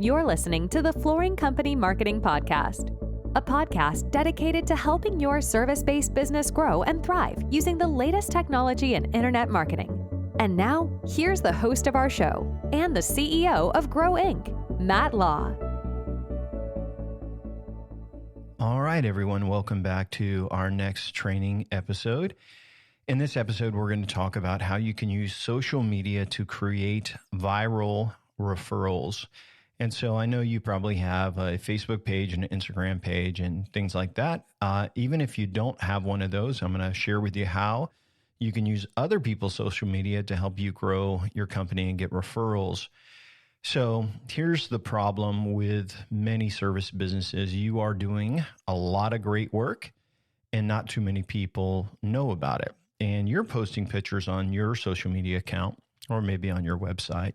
You're listening to the Flooring Company Marketing Podcast, a podcast dedicated to helping your service-based business grow and thrive using the latest technology in internet marketing. And now, here's the host of our show and the CEO of Grow Inc., Matt Law. All right, everyone, welcome back to our next training episode. In this episode, we're going to talk about how you can use social media to create viral referrals. And so I know you probably have a Facebook page and an Instagram page and things like that. Even if you don't have one of those, I'm going to share with you how you can use other people's social media to help you grow your company and get referrals. So here's the problem with many service businesses. You are doing a lot of great work and not too many people know about it. And you're posting pictures on your social media account or maybe on your website,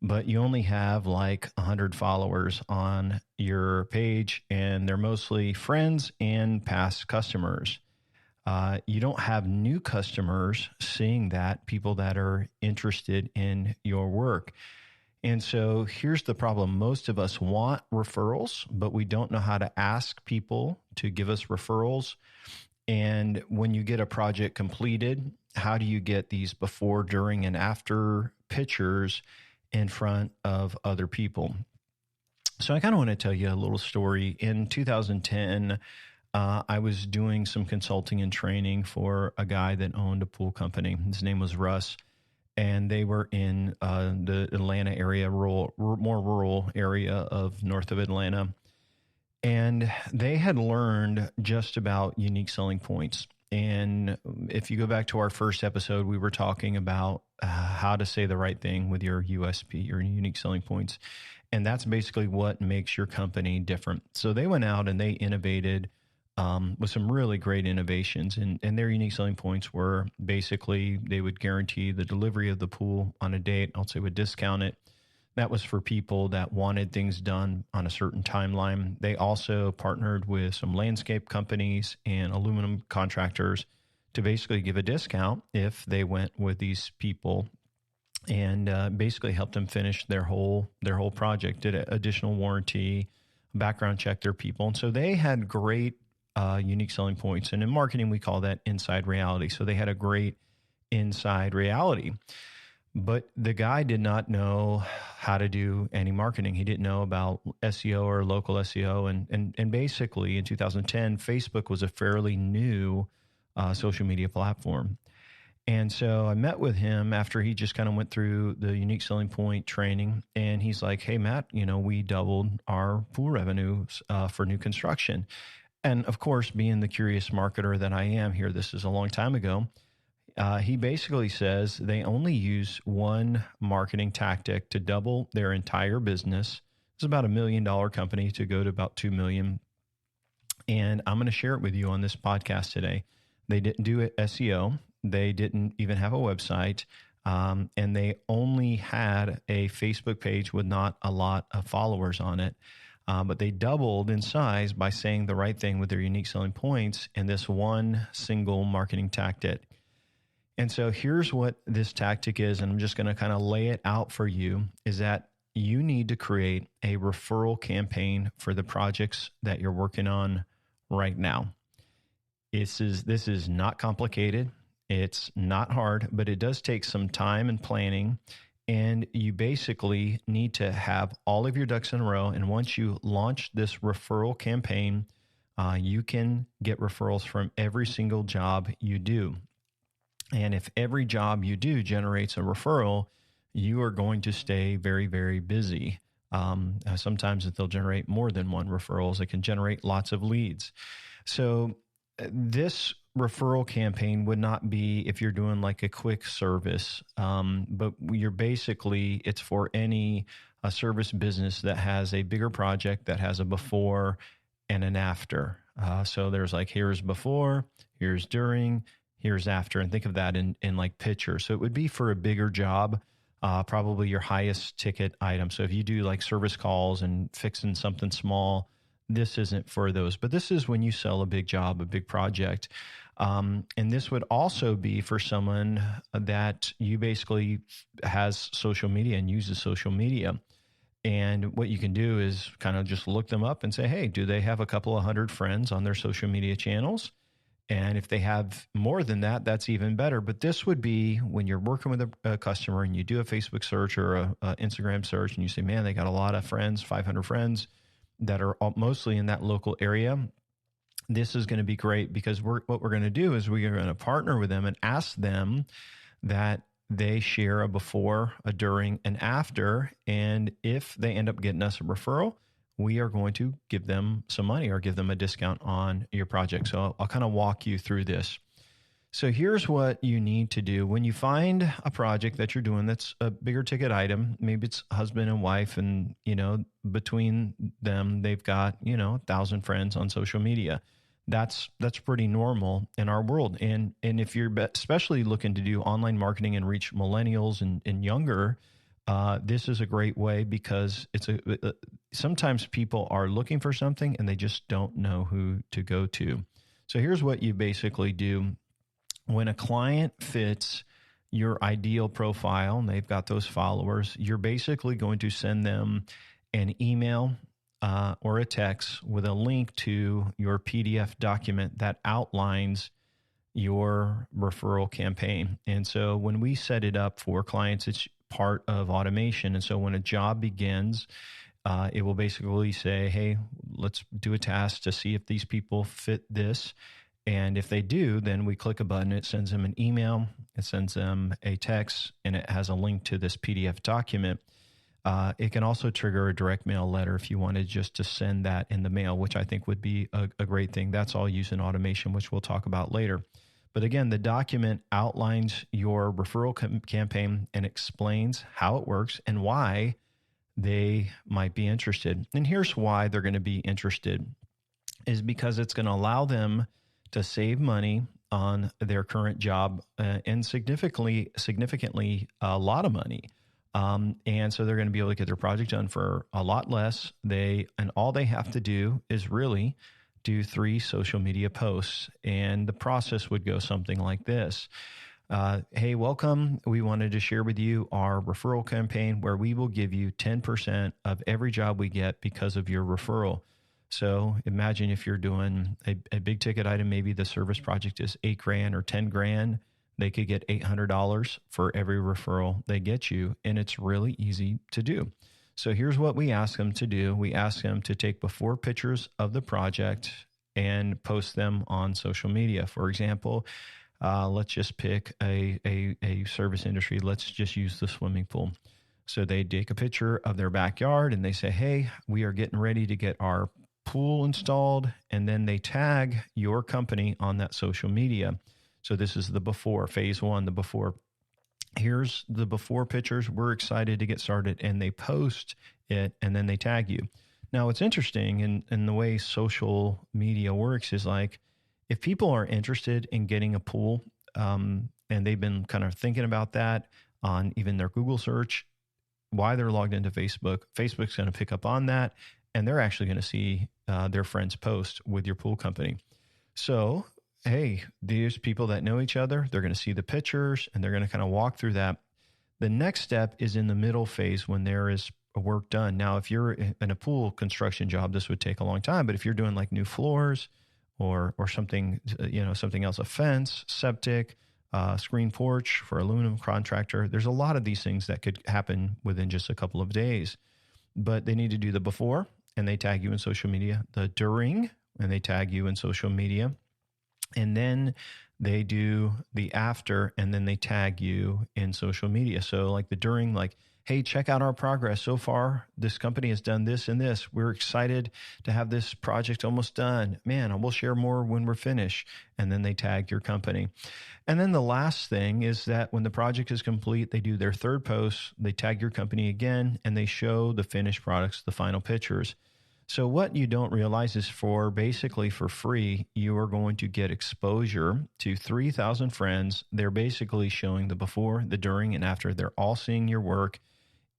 but you only have like 100 followers on your page, and they're mostly friends and past customers. You don't have new customers seeing that, people that are interested in your work. And so here's the problem. Most of us want referrals, but we don't know how to ask people to give us referrals. And when you get a project completed, how do you get these before, during, and after pictures in front of other people? So I kind of want to tell you a little story. In 2010, I was doing some consulting and training for a guy that owned a pool company. His name was Russ, and they were in the Atlanta area, more rural area of north of Atlanta. And they had learned just about unique selling points. And if you go back to our first episode, we were talking about how to say the right thing with your USP, your unique selling points. And that's basically what makes your company different. So they went out and they innovated with some really great innovations. And their unique selling points were basically they would guarantee the delivery of the pool on a date. Also would discount it. That was for people that wanted things done on a certain timeline. They also partnered with some landscape companies and aluminum contractors to basically give a discount if they went with these people, and basically helped them finish their whole project, did an additional warranty, background check their people. And so they had great unique selling points. And in marketing, we call that inside reality. So they had a great inside reality. But the guy did not know how to do any marketing. He didn't know about SEO or local SEO. And basically in 2010, Facebook was a fairly new social media platform. And so I met with him after he just kind of went through the unique selling point training. And he's like, hey, Matt, we doubled our pool revenues for new construction. And of course, being the curious marketer that I am here, this is a long time ago. He basically says they only use one marketing tactic to double their entire business. It's about $1 million company to go to about 2 million. And I'm going to share it with you on this podcast today. They didn't do SEO. They didn't even have a website. And they only had a Facebook page with not a lot of followers on it. But they doubled in size by saying the right thing with their unique selling points and this one single marketing tactic. And so here's what this tactic is, and I'm just going to kind of lay it out for you, is that you need to create a referral campaign for the projects that you're working on right now. This is not complicated. It's not hard, but it does take some time and planning. And you basically need to have all of your ducks in a row. And once you launch this referral campaign, you can get referrals from every single job you do. And if every job you do generates a referral, you are going to stay very, very busy. Sometimes they'll generate more than one referrals. It can generate lots of leads. So this referral campaign would not be if you're doing like a quick service, but it's for any service business that has a bigger project that has a before and an after. So there's like, here's before, here's during, here's after, and think of that in like pictures. So it would be for a bigger job, probably your highest ticket item. So if you do like service calls and fixing something small, this isn't for those, but this is when you sell a big job, a big project. And this would also be for someone that you basically has social media and uses social media. And what you can do is kind of just look them up and say, hey, do they have a couple of hundred friends on their social media channels? And if they have more than that, that's even better. But this would be when you're working with a customer and you do a Facebook search or a Instagram search and you say, man, they got a lot of friends, 500 friends that are mostly in that local area. This is going to be great because what we're going to do is we are going to partner with them and ask them that they share a before, a during, and after. And if they end up getting us a referral, we are going to give them some money or give them a discount on your project. So I'll kind of walk you through this. So here's what you need to do. When you find a project that you're doing that's a bigger ticket item, maybe it's husband and wife, and, between them, they've got, 1,000 friends on social media. That's pretty normal in our world. And if you're especially looking to do online marketing and reach millennials and younger, this is a great way because it's sometimes people are looking for something and they just don't know who to go to. So here's what you basically do. When a client fits your ideal profile and they've got those followers, you're basically going to send them an email or a text with a link to your PDF document that outlines your referral campaign. And so when we set it up for clients, it's part of automation. And so when a job begins, it will basically say, hey, let's do a task to see if these people fit this. And if they do, then we click a button. It sends them an email, it sends them a text, and it has a link to this PDF document. It can also trigger a direct mail letter if you wanted just to send that in the mail, which I think would be a great thing. That's all using automation, which we'll talk about later. But again, the document outlines your referral campaign and explains how it works and why they might be interested. And here's why they're going to be interested is because it's going to allow them to save money on their current job and significantly a lot of money. And so they're going to be able to get their project done for a lot less. And all they have to do is really do 3 social media posts. And the process would go something like this. Hey, welcome. We wanted to share with you our referral campaign where we will give you 10% of every job we get because of your referral. So imagine if you're doing a big ticket item, maybe the service project is $8,000 or $10,000. They could get $800 for every referral they get you. And it's really easy to do. So here's what we ask them to do. We ask them to take before pictures of the project and post them on social media. For example, let's just pick a service industry. Let's just use the swimming pool. So they take a picture of their backyard and they say, hey, we are getting ready to get our pool installed. And then they tag your company on that social media. So this is the before, phase 1, the before. Here's the before pictures. We're excited to get started. And they post it and then they tag you. Now, what's interesting in the way social media works is like, if people are interested in getting a pool and they've been kind of thinking about that on even their Google search, why they're logged into Facebook, Facebook's going to pick up on that. And they're actually going to see their friends post with your pool company. So, hey, there's people that know each other. They're going to see the pictures and they're going to kind of walk through that. The next step is in the middle phase when there is work done. Now, if you're in a pool construction job, this would take a long time. But if you're doing like new floors or something, something else, a fence, septic, screen porch for aluminum contractor, there's a lot of these things that could happen within just a couple of days. But they need to do the before and they tag you in social media, the during and they tag you in social media. And then they do the after and then they tag you in social media. So like the during, like, hey, check out our progress so far. This company has done this and this. We're excited to have this project almost done. Man, we'll share more when we're finished. And then they tag your company. And then the last thing is that when the project is complete, they do their third post, they tag your company again, and they show the finished products, the final pictures. So what you don't realize is basically for free, you are going to get exposure to 3,000 friends. They're basically showing the before, the during, and after. They're all seeing your work.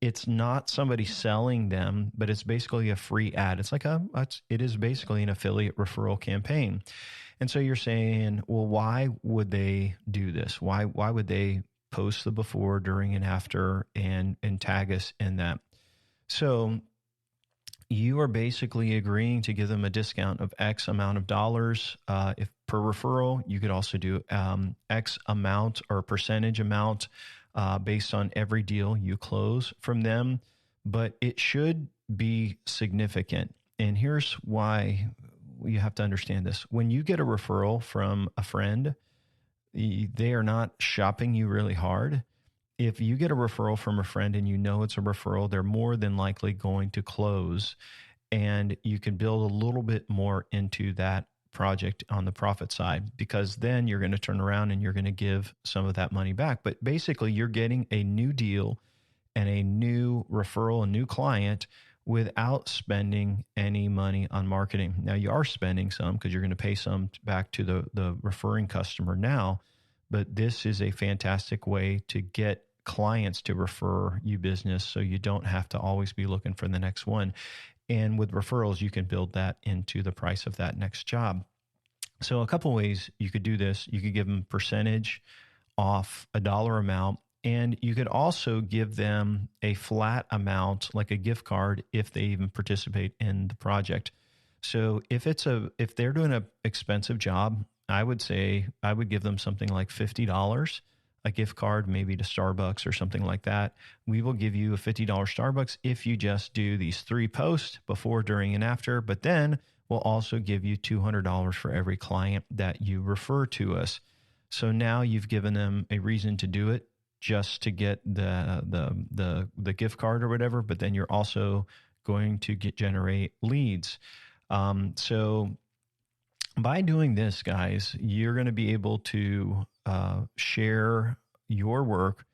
It's not somebody selling them, but it's basically a free ad. It's like it is basically an affiliate referral campaign. And so you're saying, well, why would they do this? Why would they post the before, during, and after and tag us in that? So you are basically agreeing to give them a discount of X amount of dollars. If per referral, you could also do X amount or percentage amount based on every deal you close from them. But it should be significant. And here's why you have to understand this. When you get a referral from a friend, they are not shopping you really hard. If you get a referral from a friend and you know it's a referral, they're more than likely going to close, and you can build a little bit more into that project on the profit side, because then you're going to turn around and you're going to give some of that money back. But basically, you're getting a new deal and a new referral, a new client, without spending any money on marketing. Now, you are spending some because you're going to pay some back to the referring customer now, but this is a fantastic way to get clients to refer you business, so you don't have to always be looking for the next one. And with referrals, you can build that into the price of that next job. So a couple ways you could do this. You could give them percentage off a dollar amount, and you could also give them a flat amount, like a gift card, if they even participate in the project. So if they're doing an expensive job, I would say I would give them something like $50, a gift card, maybe to Starbucks or something like that. We will give you a $50 Starbucks if you just do these 3 posts before, during, and after. But then we'll also give you $200 for every client that you refer to us. So now you've given them a reason to do it, just to get the gift card or whatever. But then you're also going to generate leads. So by doing this, guys, you're going to be able to share your work,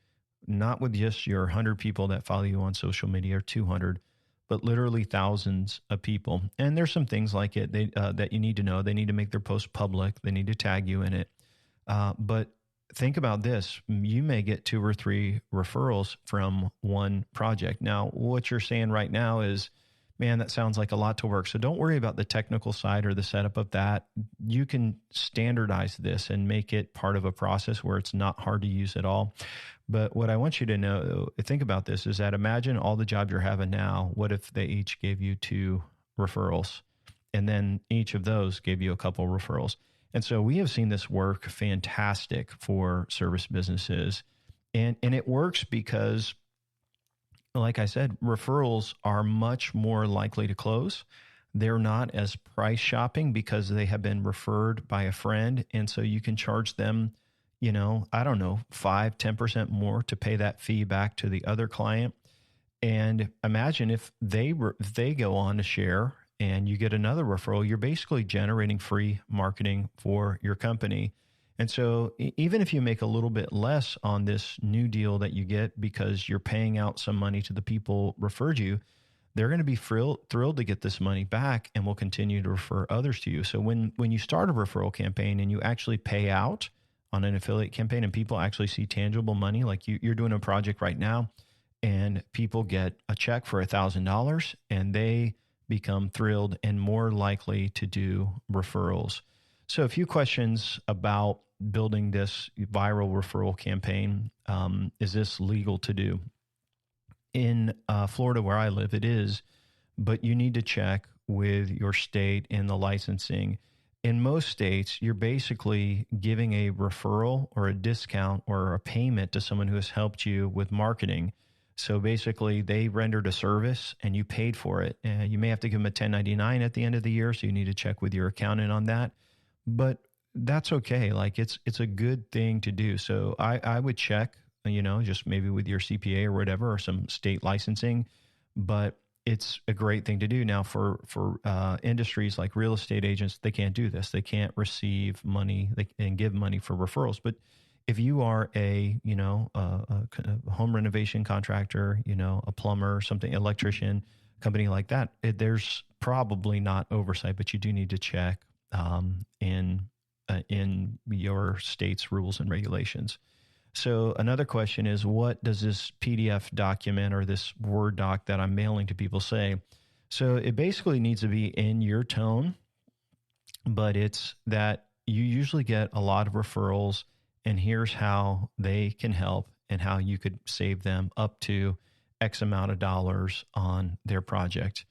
not with just your 100 people that follow you on social media or 200, but literally thousands of people. And there's some things like it that you need to know. They need to make their post public. They need to tag you in it. But think about this. You may get 2 or 3 referrals from one project. Now, what you're saying right now is, man, that sounds like a lot to work. So don't worry about the technical side or the setup of that. You can standardize this and make it part of a process where it's not hard to use at all. But what I want you to know, think about this, is that imagine all the jobs you're having now. What if they each gave you 2 referrals, and then each of those gave you a couple referrals? And so we have seen this work fantastic for service businesses. And it works because, like I said, referrals are much more likely to close. They're not as price shopping because they have been referred by a friend. And so you can charge them, I don't know, 5, 10% more to pay that fee back to the other client. And imagine if they go on to share and you get another referral, you're basically generating free marketing for your company. And so even if you make a little bit less on this new deal that you get because you're paying out some money to the people referred you, they're going to be thrilled to get this money back and will continue to refer others to you. So when you start a referral campaign and you actually pay out on an affiliate campaign and people actually see tangible money, like you're doing a project right now and people get a check for $1,000 and they become thrilled and more likely to do referrals. So a few questions about building this viral referral campaign. Is this legal to do? In Florida, where I live, it is, but you need to check with your state and the licensing. In most states, you're basically giving a referral or a discount or a payment to someone who has helped you with marketing. So basically, they rendered a service and you paid for it. You may have to give them a 1099 at the end of the year, so you need to check with your accountant on that. But that's okay. Like it's a good thing to do. So I would check, just maybe with your CPA or whatever, or some state licensing, but it's a great thing to do. Now for industries like real estate agents, they can't do this. They can't receive money and give money for referrals. But if you are a home renovation contractor, a plumber, something, electrician, company like that, there's probably not oversight, but you do need to check in your state's rules and regulations. So another question is, what does this PDF document or this Word doc that I'm mailing to people say? So it basically needs to be in your tone, but it's that you usually get a lot of referrals, and here's how they can help and how you could save them up to X amount of dollars on their project.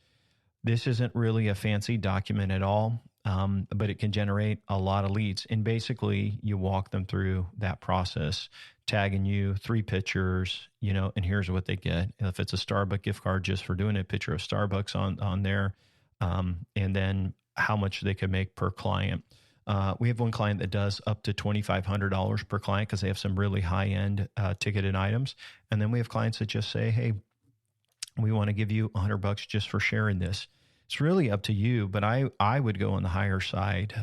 This isn't really a fancy document at all, but it can generate a lot of leads. And basically, you walk them through that process, tagging you 3 pictures, and here's what they get. If it's a Starbucks gift card, just for doing it, picture of Starbucks on there, and then how much they could make per client. We have one client that does up to $2,500 per client because they have some really high-end ticketed items. And then we have clients that just say, hey, we want to give you $100 just for sharing this. It's really up to you, but I would go on the higher side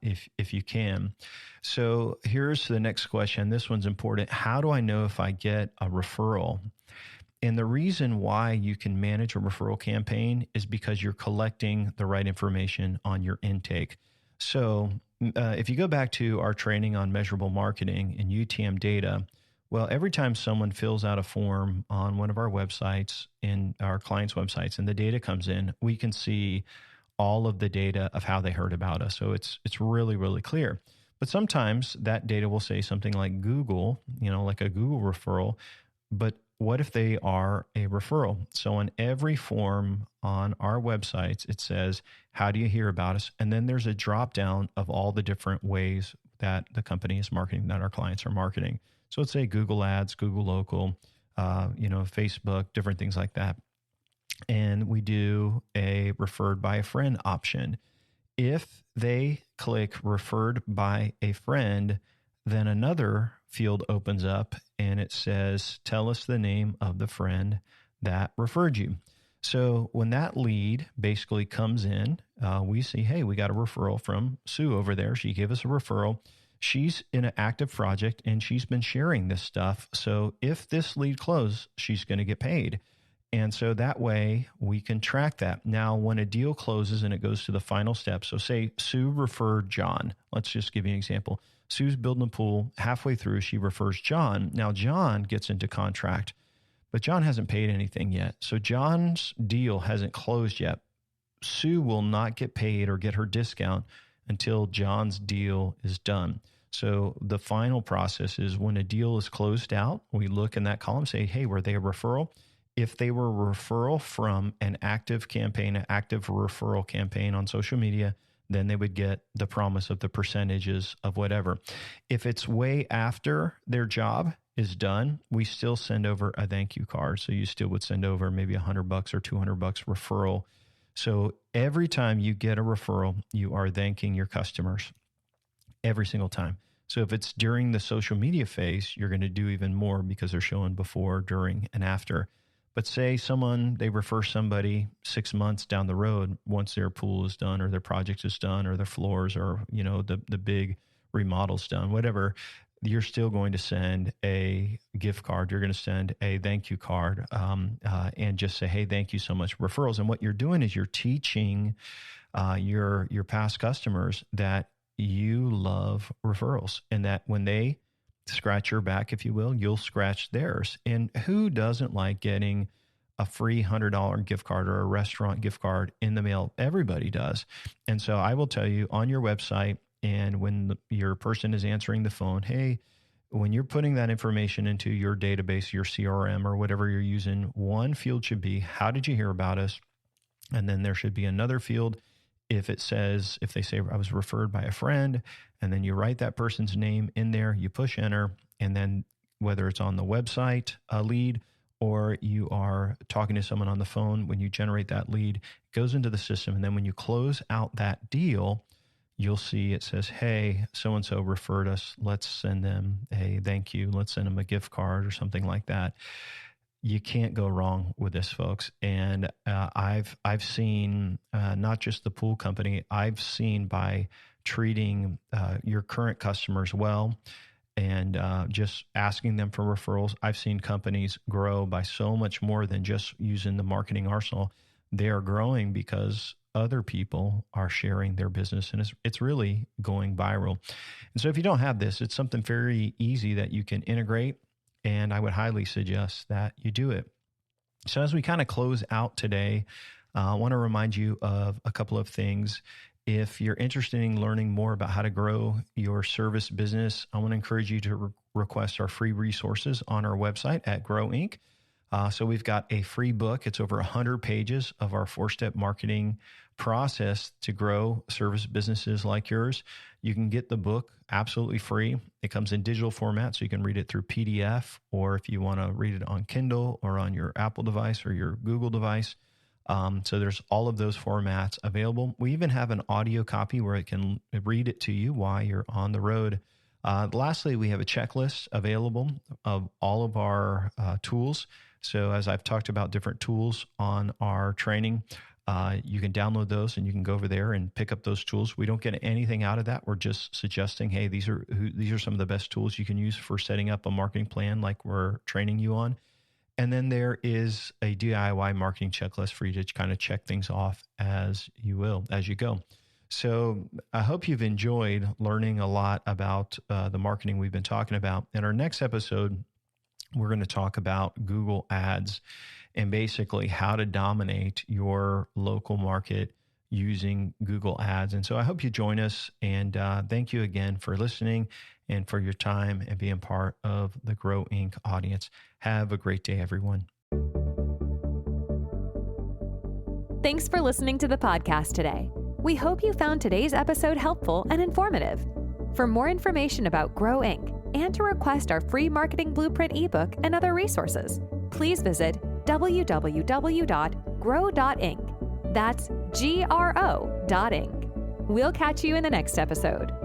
if you can. So here's the next question. This one's important. How do I know if I get a referral? And the reason why you can manage a referral campaign is because you're collecting the right information on your intake. So if you go back to our training on measurable marketing and UTM data, well, every time someone fills out a form on one of our websites, in our clients' websites, and the data comes in, we can see all of the data of how they heard about us. So it's really, really clear. But sometimes that data will say something like Google, like a Google referral. But what if they are a referral? So on every form on our websites, it says, how do you hear about us? And then there's a drop down of all the different ways that the company is marketing, that our clients are marketing. So let's say Google Ads, Google Local, Facebook, different things like that. And we do a referred by a friend option. If they click referred by a friend, then another field opens up and it says, tell us the name of the friend that referred you. So when that lead basically comes in, we see, hey, we got a referral from Sue over there. She gave us a referral. She's in an active project and she's been sharing this stuff. So if this lead closes, she's going to get paid. And so that way we can track that. Now, when a deal closes and it goes to the final step, so say Sue referred John. Let's just give you an example. Sue's building a pool. Halfway through, she refers John. Now, John gets into contract, but John hasn't paid anything yet. So John's deal hasn't closed yet. Sue will not get paid or get her discount until John's deal is done. So the final process is when a deal is closed out, we look in that column, say, hey, were they a referral? If they were a referral from an active campaign, an active referral campaign on social media, then they would get the promise of the percentages of whatever. If it's way after their job is done, we still send over a thank you card. So you still would send over maybe $100 or $200 referral. So every time you get a referral, you are thanking your customers every single time. So if it's during the social media phase, you're going to do even more because they're showing before, during, and after. But say they refer somebody 6 months down the road, once their pool is done or their project is done or their floors or, the big remodel's done, whatever, you're still going to send a gift card. You're going to send a thank you card and just say, hey, thank you so much for referrals. And what you're doing is you're teaching your past customers that you love referrals and that when they scratch your back, if you will, you'll scratch theirs. And who doesn't like getting a free $100 gift card or a restaurant gift card in the mail? Everybody does. And so I will tell you on your website, and when your person is answering the phone, hey, when you're putting that information into your database, your CRM or whatever you're using, one field should be, how did you hear about us? And then there should be another field. If they say I was referred by a friend, and then you write that person's name in there, you push enter, and then whether it's on the website, a lead, or you are talking to someone on the phone, when you generate that lead, it goes into the system. And then when you close out that deal, you'll see it says, hey, so-and-so referred us. Let's send them a thank you. Let's send them a gift card or something like that. You can't go wrong with this, folks. And I've seen not just the pool company, I've seen by treating your current customers well and just asking them for referrals, I've seen companies grow by so much more than just using the marketing arsenal. They are growing because other people are sharing their business, and it's really going viral. And so if you don't have this, it's something very easy that you can integrate. And I would highly suggest that you do it. So as we kind of close out today, I want to remind you of a couple of things. If you're interested in learning more about how to grow your service business, I want to encourage you to request our free resources on our website at Grow Inc. So we've got a free book. It's over 100 pages of our 4-step marketing process to grow service businesses like yours. You can get the book absolutely free. It comes in digital format, so you can read it through PDF, or if you want to read it on Kindle or on your Apple device or your Google device. So there's all of those formats available. We even have an audio copy where it can read it to you while you're on the road. Lastly, we have a checklist available of all of our tools. So as I've talked about different tools on our training, you can download those and you can go over there and pick up those tools. We don't get anything out of that. We're just suggesting, hey, these are some of the best tools you can use for setting up a marketing plan like we're training you on. And then there is a DIY marketing checklist for you to kind of check things off as you go. So I hope you've enjoyed learning a lot about the marketing we've been talking about. In our next episode, we're going to talk about Google Ads and basically how to dominate your local market using Google Ads. And so I hope you join us, and thank you again for listening and for your time and being part of the Grow Inc. audience. Have a great day, everyone. Thanks for listening to the podcast today. We hope you found today's episode helpful and informative. For more information about Grow Inc. and to request our free marketing blueprint ebook and other resources, please visit www.grow.inc. That's GRO.inc. We'll catch you in the next episode.